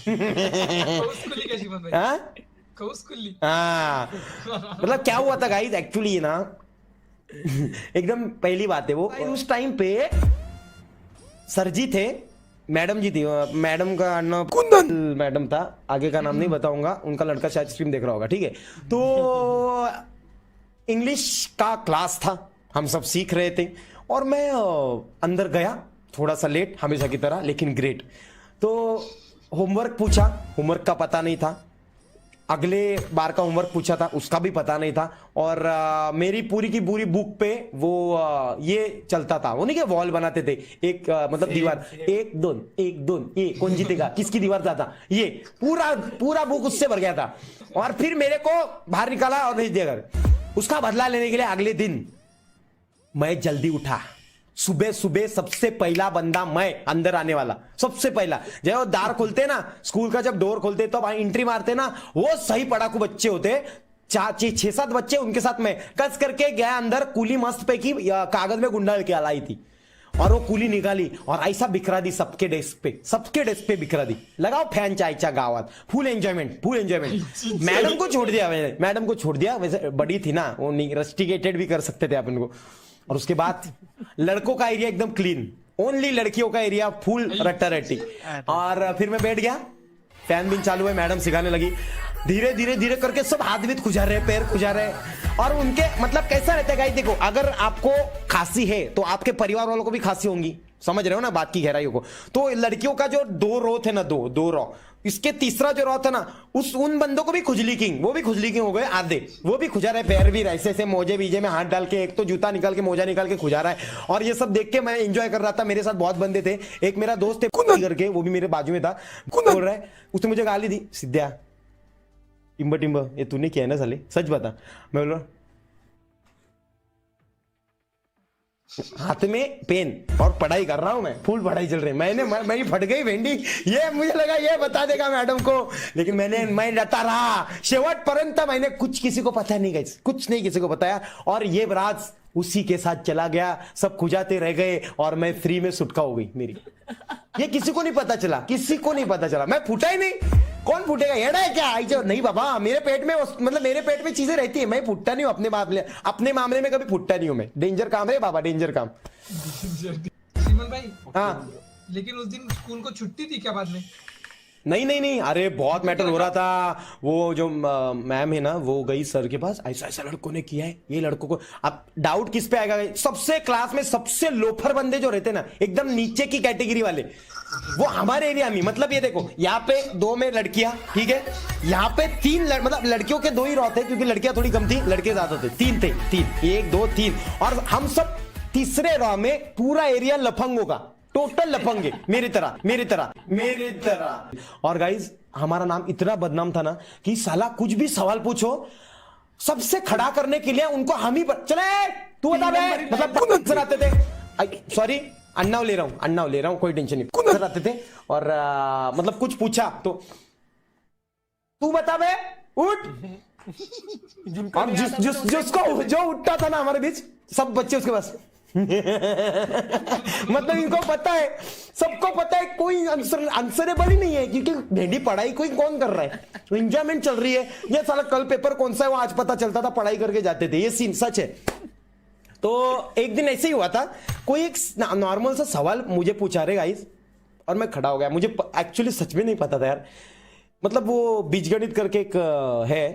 कौसकुली का शिवम भाई, हाँ कौसकुली। हाँ, मतलब क्या हुआ था गाइस एक्चुअली ना, एकदम पहली बात है वो, उस टाइम पे सर जी थे, मैडम जी थी, मैडम का नाम कुंदन मैडम था, आगे का नाम नहीं बताऊंगा, उनका लड़का शायद स्ट्रीम देख रहा होगा, ठीक है। तो इंग्लिश का क्लास था, हम सब सीख रहे थे, और मैं अंदर गया थोड़ा सा लेट हमेशा की तरह, लेकिन ग्रेट। तो होमवर्क पूछा, होमवर्क का पता नहीं था, अगले बार का होमवर्क पूछा था, उसका भी पता नहीं था, और मेरी पूरी की पूरी बुक पे वो ये चलता था, वो नहीं कि वॉल बनाते थे, एक मतलब दीवार, एक दोन ये कौन जीतेगा, किसकी दीवार ज्यादा, ये पूरा पूरा बुक उससे भर गया था। और फिर मेरे को बाहर निकाला और भेज दिया घर। उसका बदला लेने के लिए अगले दिन मैं जल्दी उठा, सुबह सुबह सबसे पहला बंदा मैं अंदर आने वाला, सबसे पहला। जब वो द्वार खोलते ना, स्कूल का जब डोर खोलते तो एंट्री मारते ना, वो सही पढ़ाकू बच्चे होते, 6-7 बच्चे, उनके साथ मैं कस करके गया अंदर, कुली मस्त पे की कागज में गुंडाल के लाई थी, और वो कुली निकाली और ऐसा बिखरा दी सबके डेस्क पे बिखरा दी। लगाओ फैन चायचा गावात, फुल एंजॉयमेंट। मैडम को छोड़ दिया, मैडम को छोड़ दिया, वैसे बड़ी थी ना, वो रस्टिकेटेड भी कर सकते थे अपन को। और उसके बाद लड़कों का एरिया एकदम क्लीन, ओनली लड़कियों का एरिया फुल रट्टा रट्टी। और फिर मैं बैठ गया, फैन भी चालू है, मैडम सिखाने लगी, धीरे धीरे धीरे करके सब हाथ भी खुजा रहे, पैर खुजा रहे। और उनके मतलब कैसा रहता है गाइस, देखो अगर आपको खांसी है तो आपके परिवार वालों को भी खांसी होंगी, समझ रहे हो ना बात की गहराइयों को। तो लड़कियों का जो 2 रो थे ना, दो रो, इसके तीसरा जो रॉ था ना, उन बंदों को भी खुजली किंग, वो भी खुजली किंग हो गए आधे, वो भी खुजा रहे, पैर भी ऐसे ऐसे मोजे बीजे में हाथ डाल के, एक तो जूता निकाल के मोजा निकाल के खुजा रहा है। और ये सब देख के मैं एंजॉय कर रहा था, मेरे साथ बहुत बंदे थे, एक मेरा दोस्त है करके, वो भी मेरे बाजू में था, बोल रहा है, उसने मुझे गाली दी, सिद्धिया टिम्ब ये तूने किया है ना साले, सच बता। मैं बोल रहा हाथ में पेन और पढ़ाई कर रहा हूं, मैं फुल पढ़ाई चल रही है, मेरी फट गई भेंडी, ये मुझे लगा ये बता देगा मैडम को, लेकिन मैं डरता रहा शेवट पर्यंत, मैंने कुछ किसी को पता नहीं, गई कुछ नहीं किसी को बताया, और ये राज उसी के साथ चला गया, सब खुजाते रह गए, और मैं फ्री में सुटका हो गई मेरी। ये किसी को नहीं पता चला, किसी को नहीं पता चला, मैं फूटा ही नहीं। कौन फूटेगा, येड़ा है क्या? नहीं बाबा, मेरे पेट में मतलब मेरे पेट में चीजें रहती है, मैं फूटता नहीं हूं अपने मामले में कभी फूटता नहीं हूं मैं। डेंजर काम है बाबा, डेंजर काम। सिमन भाई, हाँ लेकिन उस दिन स्कूल को छुट्टी थी क्या बाद में? नहीं, अरे बहुत मैटर हो रहा था। वो जो मैम है ना, वो गई सर के पास, ऐसा ऐसा लड़कों ने किया है, ये लड़कों को। अब डाउट किस पे आएगा, सबसे क्लास में सबसे लोफर बंदे जो रहते ना, एकदम नीचे की कैटेगरी वाले, वो हमारे एरिया में, मतलब ये देखो, यहाँ पे 2 में लड़कियां, ठीक है, यहाँ पे 3 मतलब लड़कियों के 2 ही रॉ थे, क्योंकि लड़कियां थोड़ी कम थी, लड़के ज्यादा थे, 3 थे, 1 2 3, और हम सब तीसरे रॉ में, पूरा एरिया लफंगों का, टोटल लफंगे, मेरी तरह। और गाइज हमारा नाम इतना बदनाम था ना, कि साला कुछ भी सवाल पूछो, सबसे खड़ा करने के लिए उनको हम ही चले, तू बता बे, मतलब आते थे, सॉरी अन्नाव ले रहा हूं, कोई टेंशन नहीं, आते थे, और मतलब कुछ पूछा तो तू बता बे, उठ। और जिसको जो उठता था ना हमारे बीच, सब बच्चे उसके पास। मतलब इनको पता है, सबको पता है, कोई आंसरेबल ही नहीं है, क्योंकि भेंडी पढ़ाई कोई कौन कर रहा है, एंजॉयमेंट चल रही है। ये साला कल पेपर कौन सा है वो आज पता चलता था, पढ़ाई करके जाते थे, ये सीन सच है। तो एक दिन ऐसे ही हुआ था, कोई एक नॉर्मल सा सवाल मुझे पूछा रहे गाइस, और मैं खड़ा हो गया, मुझे एक्चुअली सच में नहीं पता था यार, मतलब वो बीजगणित करके एक है,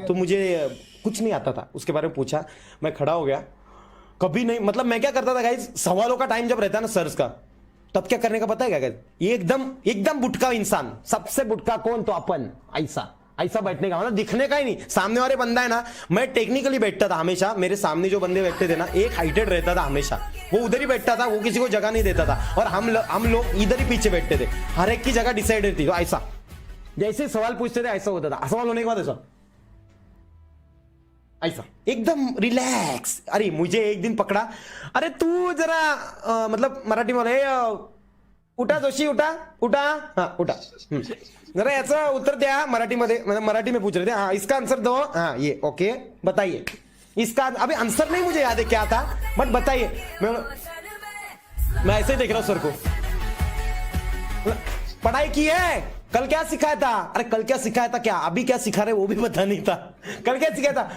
तो मुझे कुछ नहीं आता था, उसके बारे में पूछा, मैं खड़ा हो गया। कभी नहीं, मतलब मैं क्या करता था गाइस, सवालों का टाइम जब रहता है ना सर्स का, तब क्या करने का पता है क्या गाइस, एकदम बुटका इंसान, सबसे बुटका कौन, तो अपन, ऐसा बैठने का, मतलब दिखने का ही नहीं, सामने वाले बंदा है ना, मैं टेक्निकली बैठता था हमेशा, मेरे सामने जो बंदे बैठते थे ना, एक हाइटेड रहता था हमेशा, वो उधर ही बैठता था, वो किसी को जगह नहीं देता था, और हम लोग इधर ही पीछे बैठते थे, हर एक की जगह डिसाइडेड थी। तो ऐसा जैसे सवाल पूछते थे ऐसा होता था, सवाल होने के बाद ऐसा एकदम रिलैक्स। अरे मुझे एक दिन पकड़ा, अरे तू जरा मतलब मराठी मध्ये उठा जोशी, उठा, हाँ उठा, जरा याचा उत्तर द्या मराठी मध्ये, मतलब मराठी में पूछ रहे थे, हाँ इसका आंसर दो, हाँ ये ओके बताइए इसका, अभी आंसर नहीं मुझे याद है क्या था, बट बताइए। मैं ऐसे ही देख रहा हूँ सर को, पढ़ाई की है, कल क्या सिखाया था? अरे कल क्या सिखाया था, क्या अभी क्या सिखा रहे वो भी पता नहीं था। कल क्या सिखाया था?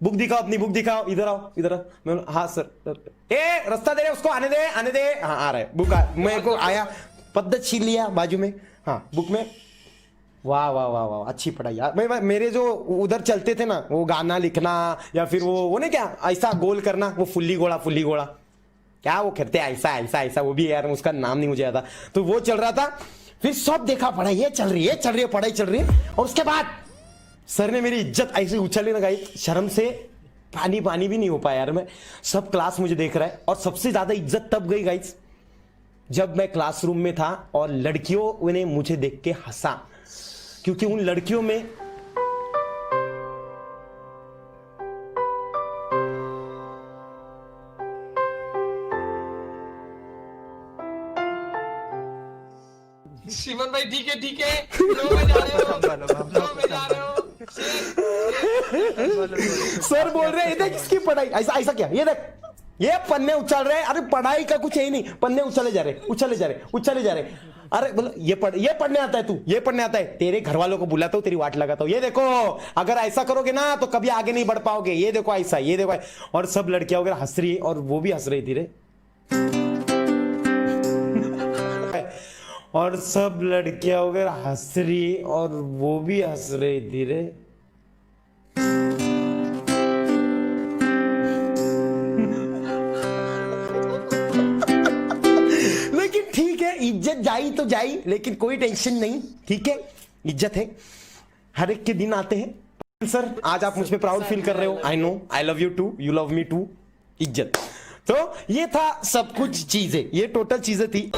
बुक दिखाओ, अपनी बुक दिखाओ, इधर आओ, इधर आओ। मैं बोला, हाँ सर। ए रास्ता दे रहे उसको, आने दे, आने दे। हाँ आ रहा है, बुक मेरे को आया, पद्धत छीन लिया बाजू में। हाँ बुक में, वाह वाह वाह वाह, अच्छी पढ़ाई यार। मेरे जो उधर चलते थे ना, वो गाना लिखना या फिर वो नहीं क्या ऐसा गोल करना, वो फुल्ली गोला, फुल्ली गोला क्या वो करते ऐसा ऐसा ऐसा, वो भी यार उसका नाम नहीं मुझे आता। तो वो चल रहा था, फिर सब देखा पढ़ाई ये चल रही है, चल रही है पढ़ाई चल रही है। और उसके बाद सर ने मेरी इज्जत ऐसे उछलने लगाई, शर्म से पानी पानी भी नहीं हो पाया यार मैं। सब क्लास मुझे देख रहा है, और सबसे ज्यादा इज्जत तब गई गाइस जब मैं क्लासरूम में था और लड़कियों ने मुझे देख के हंसा, क्योंकि उन लड़कियों में श्रीमन भाई ठीक है फ्लो में जा रहे हो, फ्लो में जा रहे हो। सर बोल रहे हैं देख इसकी पढ़ाई ऐसा ऐसा क्या, ये देख ये पन्ने उछल रहे हैं। अरे पढ़ाई का कुछ है ही नहीं, पन्ने उछले जा रहे, उछले जा रहे, उछले जा रहे। अरे बोलो ये पढ़ने आता है, तू ये पढ़ने आता है, तेरे घर वालों को बुलाता हूँ, तेरी वाट लगाता हूँ। ये देखो अगर ऐसा करोगे ना तो कभी आगे नहीं बढ़ पाओगे, ये देखो ऐसा, ये देखो। और सब लड़कियां वगैरह हंस रही है, और वो भी हंस रही थी रे। और सब लड़कियां वगैरह हंस रही और वो भी हंस रही थी रे। लेकिन ठीक है, इज्जत जाई तो जाई, लेकिन कोई टेंशन नहीं, ठीक है इज्जत है, हर एक के दिन आते हैं। सर आज आप मुझ पे प्राउड फील कर रहे हो, I know, I love you too, you love me too, इज्जत। तो ये था सब कुछ चीजें, ये टोटल चीजें थी।